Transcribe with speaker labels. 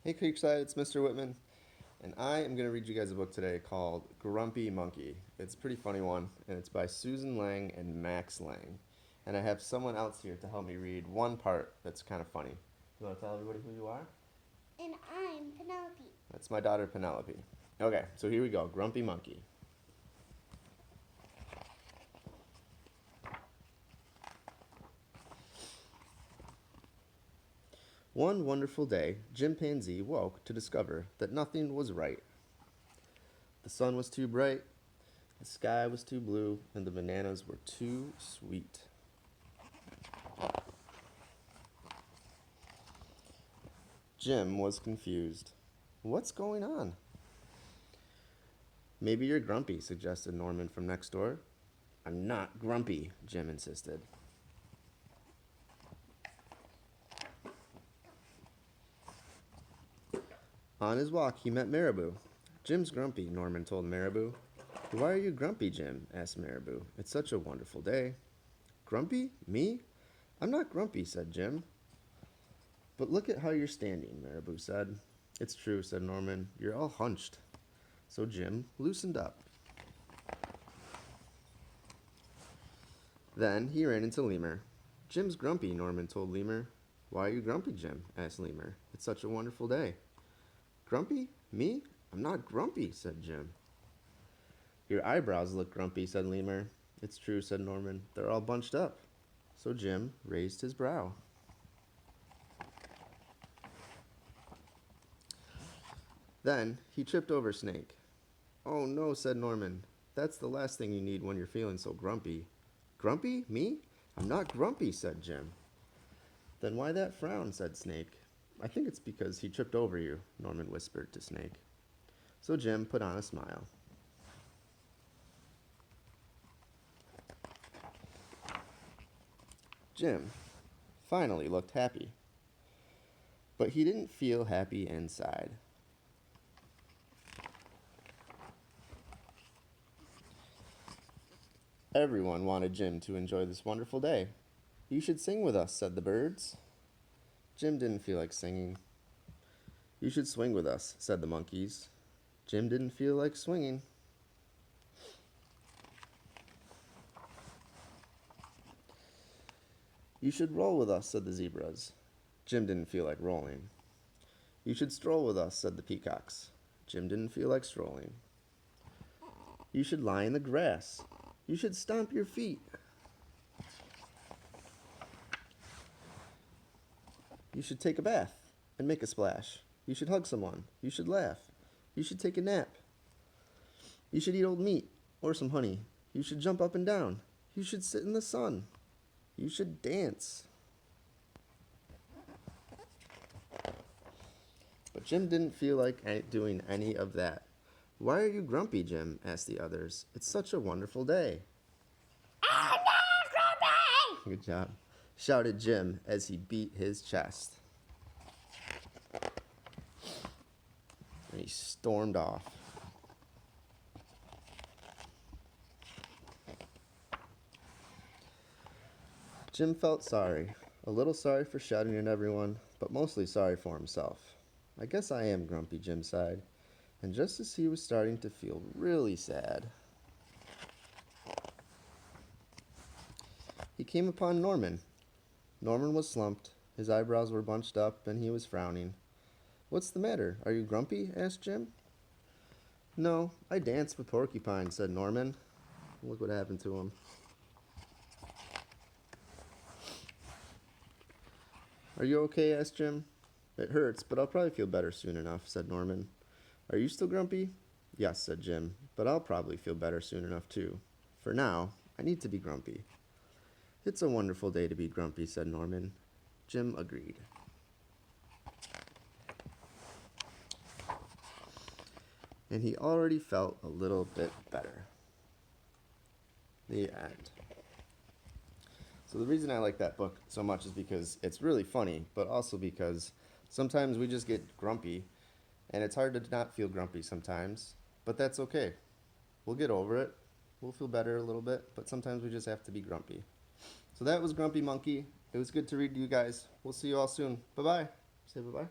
Speaker 1: Hey Creekside, it's Mr. Whitman, and I am going to read you guys a book today called Grumpy Monkey. It's a pretty funny one, and it's by Susan Lang and Max Lang. And I have someone else here to help me read one part that's kind of funny. You want to tell everybody who you are?
Speaker 2: And I'm Penelope.
Speaker 1: That's my daughter Penelope. Okay, so here we go, Grumpy Monkey. One wonderful day, Chimpanzee woke to discover that nothing was right. The sun was too bright, the sky was too blue, and the bananas were too sweet. Jim was confused. What's going on? Maybe you're grumpy, suggested Norman from next door. I'm not grumpy, Jim insisted. On his walk, he met Marabou. Jim's grumpy, Norman told Marabou. Why are you grumpy, Jim? Asked Marabou. It's such a wonderful day. Grumpy? Me? I'm not grumpy, said Jim. But look at how you're standing, Marabou said. It's true, said Norman. You're all hunched. So Jim loosened up. Then he ran into Lemur. Jim's grumpy, Norman told Lemur. Why are you grumpy, Jim? Asked Lemur. It's such a wonderful day. Grumpy? Me? I'm not grumpy, said Jim. Your eyebrows look grumpy, said Lemur. It's true, said Norman. They're all bunched up. So Jim raised his brow. Then he tripped over Snake. Oh no, said Norman. That's the last thing you need when you're feeling so grumpy. Grumpy? Me? I'm not grumpy, said Jim. Then why that frown, said Snake. I think it's because he tripped over you, Norman whispered to Snake. So Jim put on a smile. Jim finally looked happy. But he didn't feel happy inside. Everyone wanted Jim to enjoy this wonderful day. You should sing with us, said the birds. Jim didn't feel like singing. You should swing with us, said the monkeys. Jim didn't feel like swinging. You should roll with us, said the zebras. Jim didn't feel like rolling. You should stroll with us, said the peacocks. Jim didn't feel like strolling. You should lie in the grass. You should stomp your feet. You should take a bath and make a splash. You should hug someone. You should laugh. You should take a nap. You should eat old meat or some honey. You should jump up and down. You should sit in the sun. You should dance. But Jim didn't feel like doing any of that. Why are you grumpy, Jim? Asked the others. It's such a wonderful day.
Speaker 2: I'm not grumpy!
Speaker 1: Good job, shouted Jim as he beat his chest. And he stormed off. Jim felt sorry, a little sorry for shouting at everyone, but mostly sorry for himself. I guess I am grumpy, Jim sighed. And just as he was starting to feel really sad, he came upon Norman. Norman was slumped, his eyebrows were bunched up, and he was frowning. What's the matter? Are you grumpy? Asked Jim. No, I danced with Porcupine, said Norman. Look what happened to him. Are you okay? Asked Jim. It hurts, but I'll probably feel better soon enough, said Norman. Are you still grumpy? Yes, said Jim, but I'll probably feel better soon enough too. For now, I need to be grumpy. It's a wonderful day to be grumpy, said Norman. Jim agreed. And he already felt a little bit better. The end. So the reason I like that book so much is because it's really funny, but also because sometimes we just get grumpy, and it's hard to not feel grumpy sometimes, but that's okay. We'll get over it. We'll feel better a little bit, but sometimes we just have to be grumpy. So that was Grumpy Monkey. It was good to read to you guys. We'll see you all soon. Bye-bye. Say bye-bye.